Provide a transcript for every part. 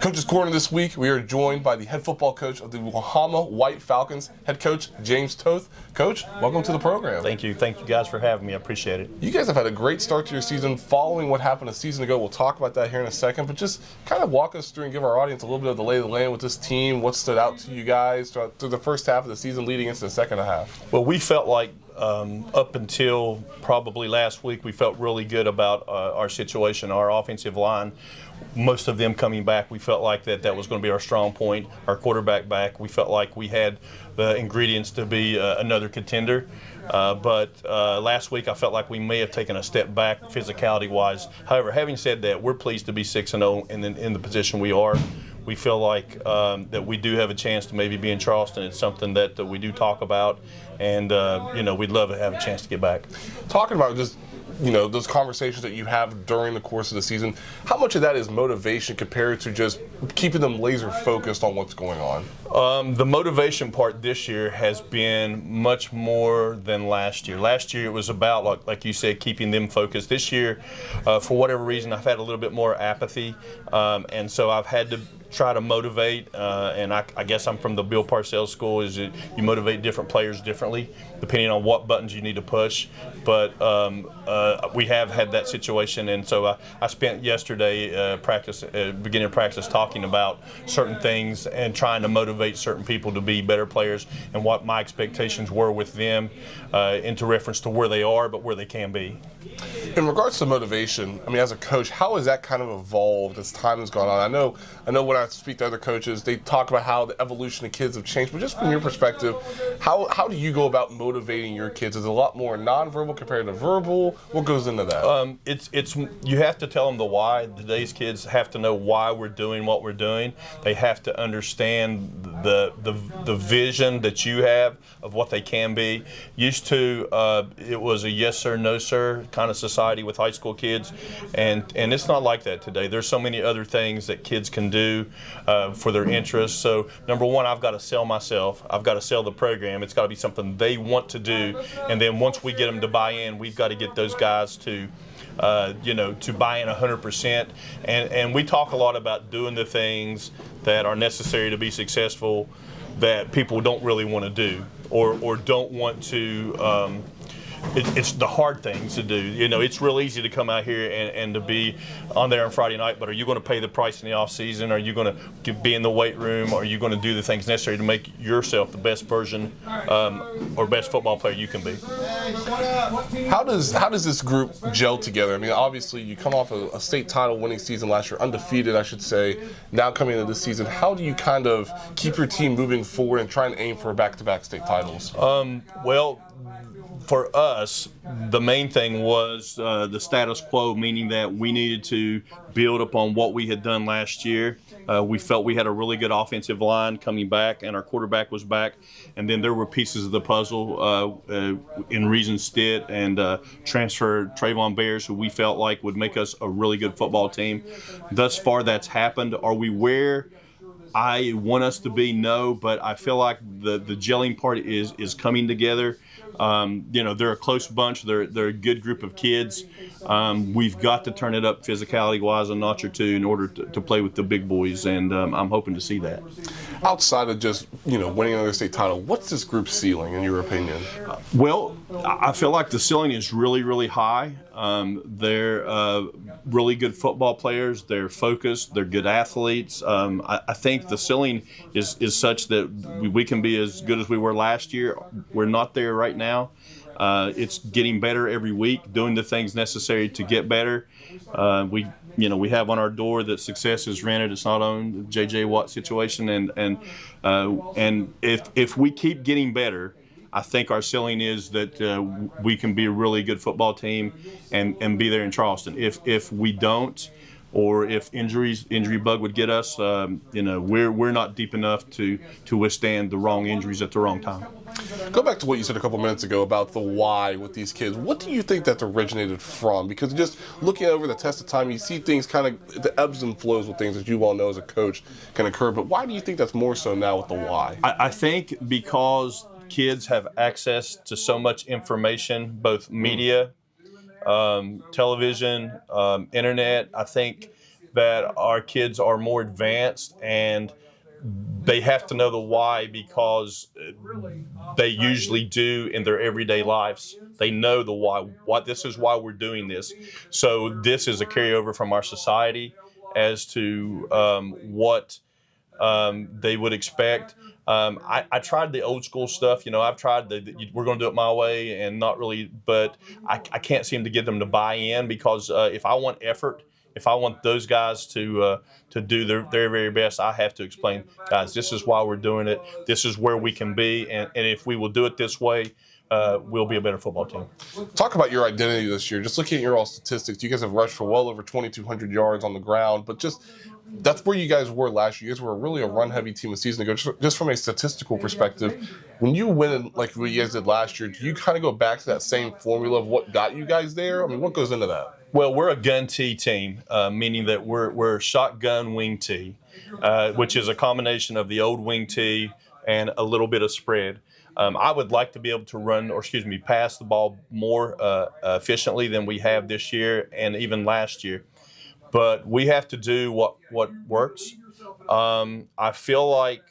Coach's Corner this week, we are joined by the head football coach of the Wahama White Falcons, head coach James Toth. Coach, welcome to the program. Thank you. Thank you guys for having me. I appreciate it. You guys have had a great start to your season following what happened a season ago. We'll talk about that here in a second, but just kind of walk us through and give our audience a little bit of the lay of the land with this team. What stood out to you guys through the first half of the season leading into the second half? Well, we felt like up until probably last week, we felt really good about our situation, our offensive line. Most of them coming back, we felt like that was going to be our strong point. Our quarterback back, we felt like we had the ingredients to be another contender. But last week, I felt like we may have taken a step back physicality-wise. However, having said that, we're pleased to be 6-0 in the position we are. We feel like that we do have a chance to maybe be in Charleston. It's something that we do talk about, and we'd love to have a chance to get back. Talking about just those conversations that you have during the course of the season, how much of that is motivation compared to just keeping them laser focused on what's going on? The motivation part this year has been much more than last year. Last year it was about, like you said, keeping them focused. This year, for whatever reason, I've had a little bit more apathy, and so I've had to try to motivate, and I guess I'm from the Bill Parcells school, is that you motivate different players differently depending on what buttons you need to push. But we have had that situation, and so I spent yesterday beginning of practice talking about certain things and trying to motivate certain people to be better players and what my expectations were with them into reference to where they are but where they can be. In regards to motivation, I mean, as a coach, how has that kind of evolved as time has gone on? I know when I speak to other coaches, they talk about how the evolution of kids have changed, but just from your perspective, how do you go about motivating your kids? Is it a lot more nonverbal compared to verbal? What goes into that? It's you have to tell them the why. Today's kids have to know why we're doing what we're doing. They have to understand the vision that you have of what they can be. Used to it was a yes sir, no sir kind of society with high school kids, and it's not like that today. There's so many other things that kids can do for their interests. So number one, I've got to sell myself. I've got to sell the program. It's got to be something they want to do, and then once we get them to buy in, we've got to get those guys to buy in 100%. And we talk a lot about doing the things that are necessary to be successful that people don't really want to do or don't want to. It's the hard things to do. It's real easy to come out here and to be on there on Friday night, but are you going to pay the price in the off season? Are you going to be in the weight room? Are you going to do the things necessary to make yourself the best version or best football player you can be? How does this group gel together? I mean, obviously you come off a state title winning season last year, undefeated, I should say. Now coming into this season, how do you kind of keep your team moving forward and try and aim for back-to-back state titles? Well, for us, the main thing was the status quo, meaning that we needed to build upon what we had done last year. We felt we had a really good offensive line coming back, and our quarterback was back. And then there were pieces of the puzzle in Reason Stitt and transferred Trayvon Bears, who we felt like would make us a really good football team. Thus far, that's happened. Are we where I want us to be? No, but I feel like the gelling part is coming together. They're a close bunch. They're a good group of kids. We've got to turn it up physicality-wise a notch or two in order to play with the big boys, and I'm hoping to see that. Outside of just winning another state title, what's this group's ceiling in your opinion? Well, I feel like the ceiling is really, really high. They're really good football players. They're focused. They're good athletes. I think the ceiling is such that we can be as good as we were last year. We're not there right now. It's getting better every week, doing the things necessary to get better. We have on our door that success is rented. It's not owned. The J.J. Watt situation, and if we keep getting better, I think our ceiling is that we can be a really good football team and be there in Charleston. If we don't, or if injury bug would get us, we're not deep enough to withstand the wrong injuries at the wrong time. Go back to what you said a couple minutes ago about the why with these kids. What do you think that originated from? Because just looking over the test of time, you see things kind of, the ebbs and flows with things that you all know as a coach can occur. But why do you think that's more so now with the why? I think because kids have access to so much information, both media, television, internet. I think that our kids are more advanced and they have to know the why, because they usually do in their everyday lives. They know the why. What this is why we're doing this. So this is a carryover from our society as to what they would expect. I tried the old school stuff. I've tried we're going to do it my way, and not really, but I can't seem to get them to buy in, because if I want effort, if I want those guys to do their very, very best, I have to explain, guys, this is why we're doing it. This is where we can be, and if we will do it this way, we'll be a better football team. Talk about your identity this year. Just looking at your all statistics, you guys have rushed for well over 2,200 yards on the ground, but that's where you guys were last year. You guys were really a run-heavy team a season ago. Just from a statistical perspective, when you win like what you guys did last year, do you kind of go back to that same formula of what got you guys there? I mean, what goes into that? Well, we're a gun tee team, meaning that we're shotgun wing tee, which is a combination of the old wing tee and a little bit of spread. I would like to be able to pass the ball more efficiently than we have this year and even last year. But we have to do what works. I feel like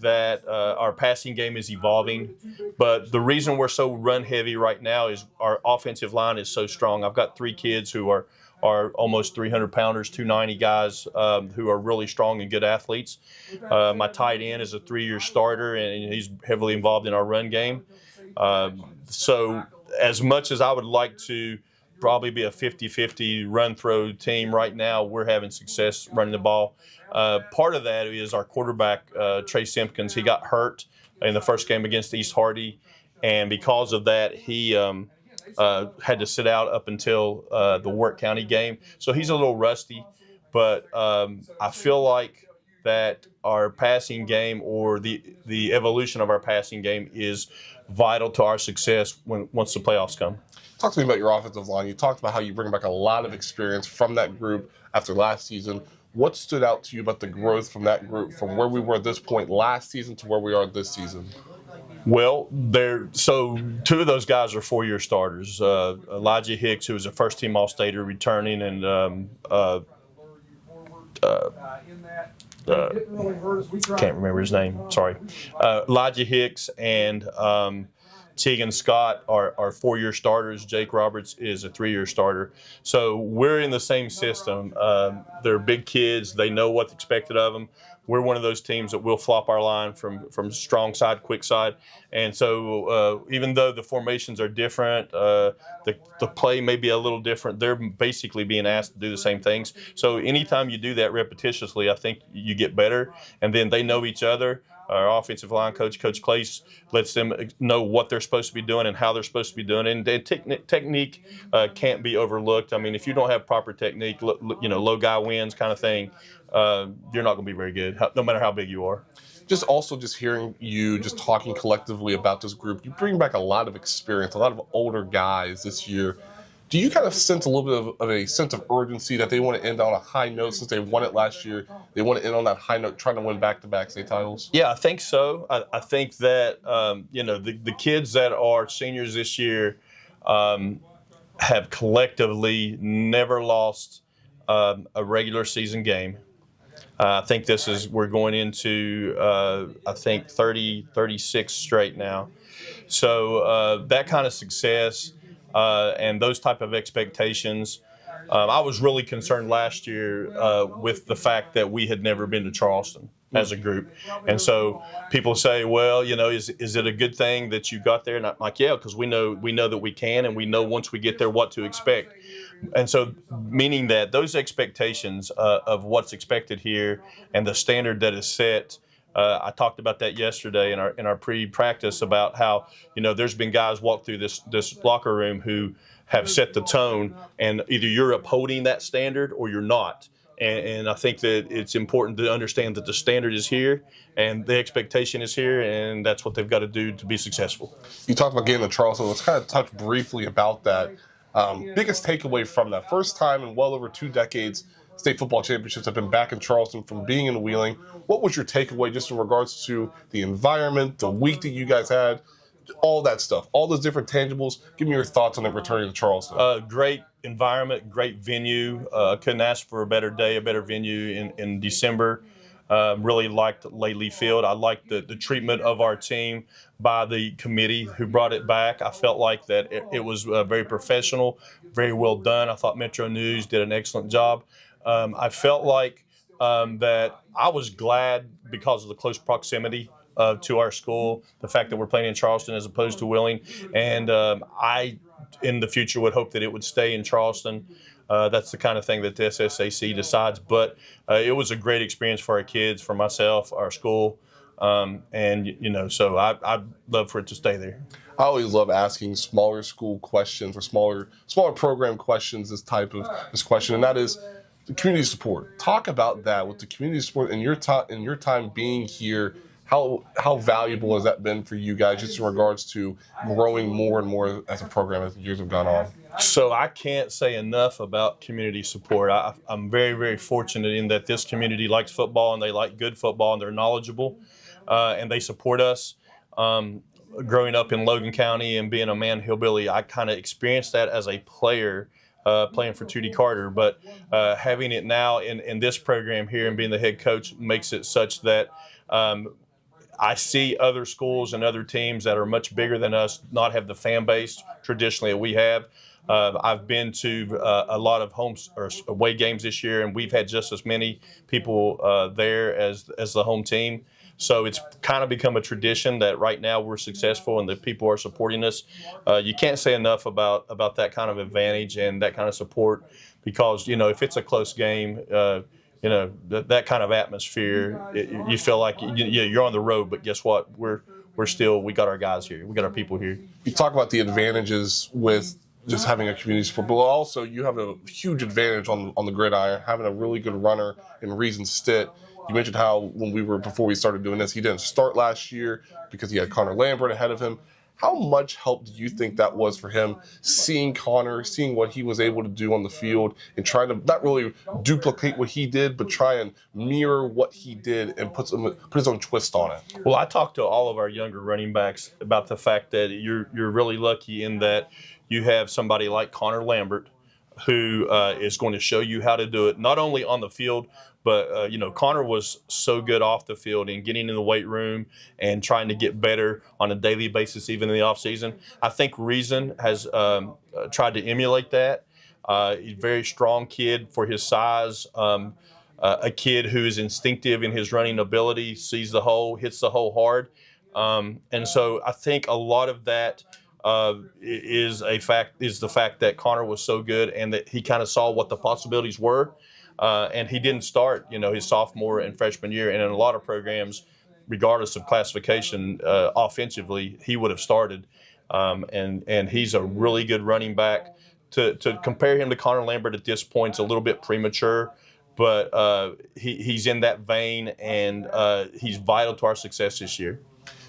that our passing game is evolving, but the reason we're so run heavy right now is our offensive line is so strong. I've got 3 kids who are almost 300 pounders, 290 guys who are really strong and good athletes. My tight end is a 3-year starter, and he's heavily involved in our run game. So as much as I would like to probably be a 50-50 run-throw team, right now we're having success running the ball. Part of that is our quarterback, Trey Simpkins. He got hurt in the first game against East Hardy, and because of that, he had to sit out up until the Wirt County game. So he's a little rusty, but I feel like that our passing game, or the evolution of our passing game, is vital to our success once the playoffs come. Talk to me about your offensive line. You talked about how you bring back a lot of experience from that group after last season. What stood out to you about the growth from that group, from where we were at this point last season to where we are this season? Well, 2 of those guys are 4-year starters. Elijah Hicks, who was a first-team All-Stater returning, and can't remember his name. Sorry. Elijah Hicks and Tegan Scott are 4-year starters. Jake Roberts is a 3-year starter. So we're in the same system. They're big kids. They know what's expected of them. We're one of those teams that will flop our line from strong side, quick side. And so even though the formations are different, the play may be a little different, they're basically being asked to do the same things. So anytime you do that repetitiously, I think you get better. And then they know each other. Our offensive line coach, Coach Clace, lets them know what they're supposed to be doing and how they're supposed to be doing it. And technique can't be overlooked. I mean, if you don't have proper technique, low guy wins kind of thing, you're not going to be very good, no matter how big you are. Just hearing you just talking collectively about this group, you bring back a lot of experience, a lot of older guys this year. Do you kind of sense a little bit of a sense of urgency that they want to end on a high note since they won it last year? They want to end on that high note, trying to win back-to-back state titles? Yeah, I think so. I think that, the kids that are seniors this year have collectively never lost a regular season game. I think we're going into, 36 straight now. So that kind of success and those type of expectations. I was really concerned last year with the fact that we had never been to Charleston as a group. And so people say, well, is it a good thing that you got there? And I'm like, yeah, because we know that we can, and we know once we get there what to expect. And so meaning that those expectations of what's expected here and the standard that is set, I talked about that yesterday in our pre-practice about how, there's been guys walk through this locker room who have set the tone, and either you're upholding that standard or you're not. And I think that it's important to understand that the standard is here and the expectation is here, and that's what they've got to do to be successful. You talked about getting to Charleston. Let's kind of touch briefly about that. Biggest takeaway from that. First time in well over 2 decades, state football championships have been back in Charleston from being in Wheeling. What was your takeaway just in regards to the environment, the week that you guys had? all that stuff, all those different tangibles. Give me your thoughts on it returning to Charleston. Great environment, great venue. Couldn't ask for a better day, a better venue in December. Really liked Laley Field. I liked the treatment of our team by the committee who brought it back. I felt like that it was very professional, very well done. I thought Metro News did an excellent job. I felt like that I was glad because of the close proximity to our school, the fact that we're playing in Charleston as opposed to Wheeling, and I, in the future, would hope that it would stay in Charleston. That's the kind of thing that the SSAC decides, but it was a great experience for our kids, for myself, our school, and so I'd love for it to stay there. I always love asking smaller school questions or smaller program questions. This question, and that is the community support. Talk about that with the community support in your time being here. How valuable has that been for you guys, just in regards to growing more and more as a program as the years have gone on? So I can't say enough about community support. I'm very, very fortunate in that this community likes football and they like good football and they're knowledgeable and they support us. Growing up in Logan County and being a man hillbilly, I kind of experienced that as a player playing for Tootie Carter. But having it now in this program here and being the head coach makes it such that I see other schools and other teams that are much bigger than us not have the fan base traditionally that we have. I've been to a lot of home or away games this year, and we've had just as many people there as the home team. So it's kind of become a tradition that right now we're successful and the people are supporting us. You can't say enough about that kind of advantage and that kind of support because, if it's a close game, that kind of atmosphere, you feel like you're on the road, but guess what? We got our guys here. We got our people here. You talk about the advantages with just having a community support, but also you have a huge advantage on the gridiron, having a really good runner in Reason Stitt. You mentioned how before we started doing this, he didn't start last year because he had Connor Lambert ahead of him. How much help do you think that was for him, seeing Connor, seeing what he was able to do on the field, and trying to not really duplicate what he did, but try and mirror what he did and put his own twist on it? Well, I talked to all of our younger running backs about the fact that you're really lucky in that you have somebody like Connor Lambert who is going to show you how to do it, not only on the field, but, Connor was so good off the field and getting in the weight room and trying to get better on a daily basis, even in the offseason. I think Reason has tried to emulate that. He's a very strong kid for his size, a kid who is instinctive in his running ability, sees the hole, hits the hole hard. And so I think a lot of that is the fact that Connor was so good and that he kind of saw what the possibilities were. And he didn't start, his sophomore and freshman year. And in a lot of programs, regardless of classification, offensively, he would have started. And he's a really good running back. To compare him to Connor Lambert at this point is a little bit premature, but he's in that vein, and he's vital to our success this year.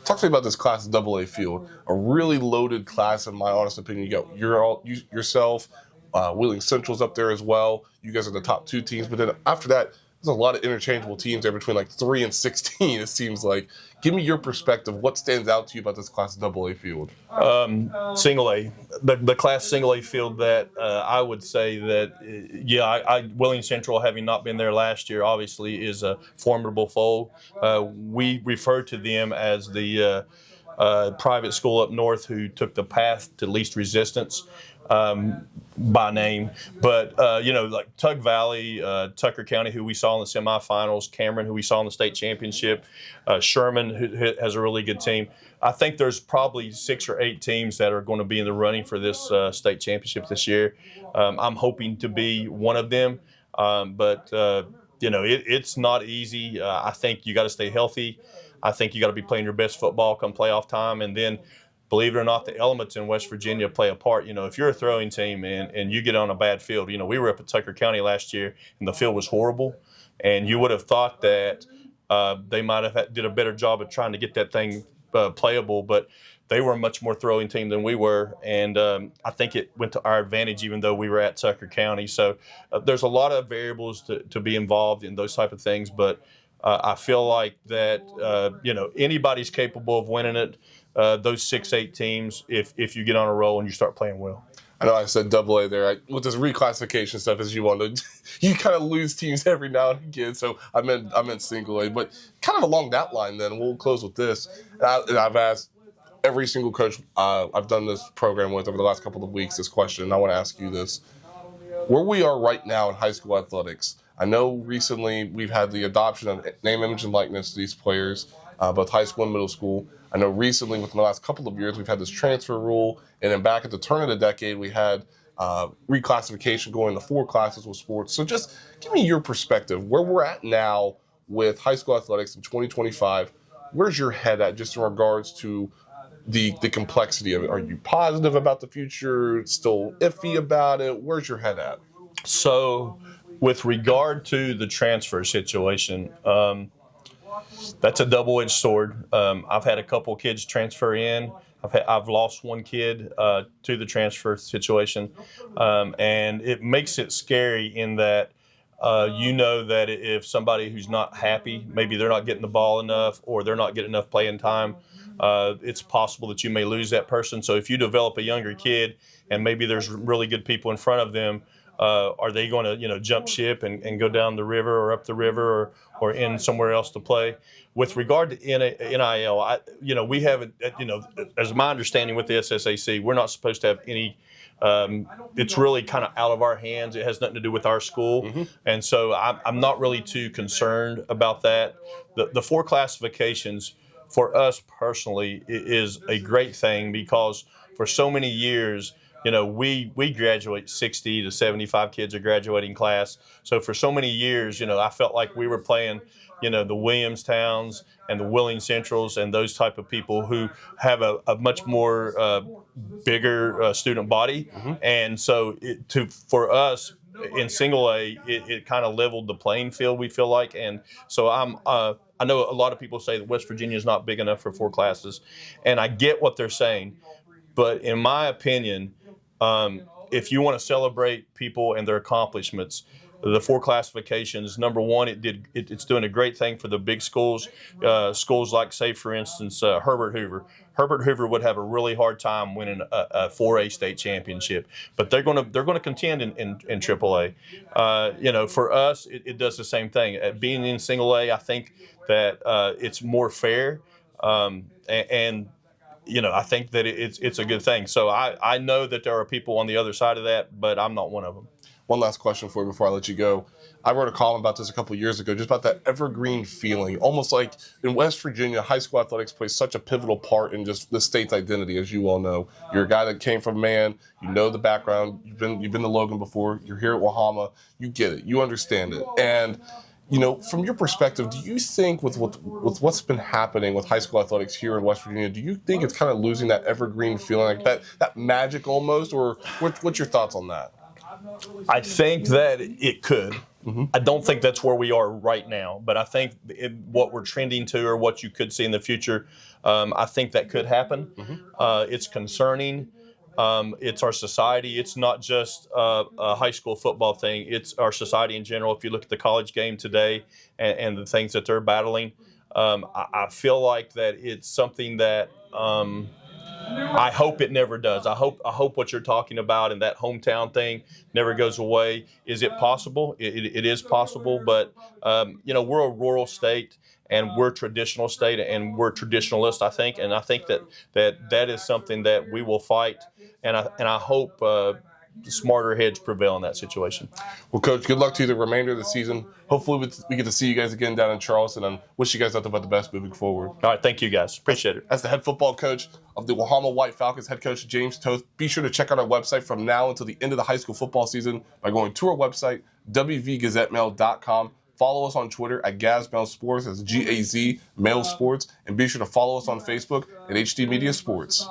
Talk to me about this Class AA field, a really loaded class, in my honest opinion. You got yourself. Wheeling Central's up there as well. You guys are the top two teams, but then after that, there's a lot of interchangeable teams there between like 3 and 16. It seems like. Give me your perspective. What stands out to you about this Class AA field? Single A, the Class Single A field that I would say that Wheeling Central, having not been there last year, obviously is a formidable foe. We refer to them as the private school up north who took the path to least resistance. By name, but like Tug Valley, Tucker County, who we saw in the semifinals, Cameron, who we saw in the state championship, Sherman, who has a really good team. I think there's probably 6 or 8 teams that are going to be in the running for this state championship this year. I'm hoping to be one of them, but it's not easy. I think you got to stay healthy. I think you got to be playing your best football come playoff time, and then, believe it or not, the elements in West Virginia play a part. If you're a throwing team and you get on a bad field, we were up at Tucker County last year and the field was horrible, and you would have thought that they might have did a better job of trying to get that thing playable, but they were a much more throwing team than we were, and I think it went to our advantage even though we were at Tucker County. So there's a lot of variables to be involved in those type of things, but I feel like that anybody's capable of winning it. those 6-8 teams if you get on a roll and you start playing well. I know I said AA there. With this reclassification stuff, as you all know, you kind of lose teams every now and again. So I meant single A. But kind of along that line, then we'll close with this. And I've asked every single coach I've done this program with over the last couple of weeks this question, and I want to ask you this: where we are right now in high school athletics. I know recently we've had the adoption of name, image, and likeness to these players, both high school and middle school. I know recently, within the last couple of years, we've had this transfer rule, and then back at the turn of the decade, we had reclassification going to 4 classes with sports. So just give me your perspective, where we're at now with high school athletics in 2025. Where's your head at just in regards to the complexity of it? Are you positive about the future, still iffy about it? Where's your head at? So with regard to the transfer situation, that's a double-edged sword. I've had a couple kids transfer in. I've lost one kid to the transfer situation, and it makes it scary in that that if somebody who's not happy, maybe they're not getting the ball enough or they're not getting enough playing time, it's possible that you may lose that person. So if you develop a younger kid and maybe there's really good people in front of them, are they going to jump ship and go down the river or up the river or in somewhere else to play? With regard to NIL, we haven't, as my understanding with the SSAC, we're not supposed to have any. It's really kind of out of our hands. It has nothing to do with our school. Mm-hmm. And so I'm not really too concerned about that. The 4 classifications for us personally is a great thing because for so many years, we graduate 60 to 75 kids a graduating class. So for so many years, I felt like we were playing, the Williamstowns and the Willing Centrals and those type of people who have a much more bigger student body. Mm-hmm. And so for us in single A, it kind of leveled the playing field, we feel like. And so I know a lot of people say that West Virginia is not big enough for 4 classes, and I get what they're saying. But in my opinion, if you want to celebrate people and their accomplishments, the 4 classifications, number one, it's doing a great thing for the big schools. Schools like, say, for instance, Herbert Hoover. Herbert Hoover would have a really hard time winning a 4A state championship, but they're going to contend in AAA. For us, it does the same thing. Being in single A, I think that it's more fair, and I think that it's a good thing. So I know that there are people on the other side of that, but I'm not one of them. One last question for you before I let you go. I wrote a column about this a couple of years ago, just about that evergreen feeling. Almost like in West Virginia, high school athletics plays such a pivotal part in just the state's identity, as you all know. You're a guy that came from Man. You know the background. You've been to Logan before. You're here at Wahama. You get it. You understand it. And from your perspective, do you think with what's been happening with high school athletics here in West Virginia, do you think it's kind of losing that evergreen feeling, like that magic almost, or what's your thoughts on that? I think that it could. Mm-hmm. I don't think that's where we are right now, but I think what we're trending to or what you could see in the future, I think that could happen. Mm-hmm. It's concerning. It's our society. It's not just a high school football thing. It's our society in general. If you look at the college game today and the things that they're battling, I feel like that it's something that I hope it never does. I hope what you're talking about and that hometown thing never goes away. Is it possible? It is possible, but we're a rural state and we're a traditional state and we're traditionalists, I think, and I think that is something that we will fight, and I hope smarter heads prevail in that situation. Well, Coach, good luck to you the remainder of the season. Hopefully we get to see you guys again down in Charleston, and wish you guys nothing but the best moving forward. All right, thank you guys. Appreciate it. As the head football coach of the Wahama White Falcons, head coach James Toth, be sure to check out our website from now until the end of the high school football season by going to our website, wvgazettemail.com. Follow us on Twitter at GazMail Sports, that's Gaz Mail Sports, and be sure to follow us on Facebook at HD Media Sports.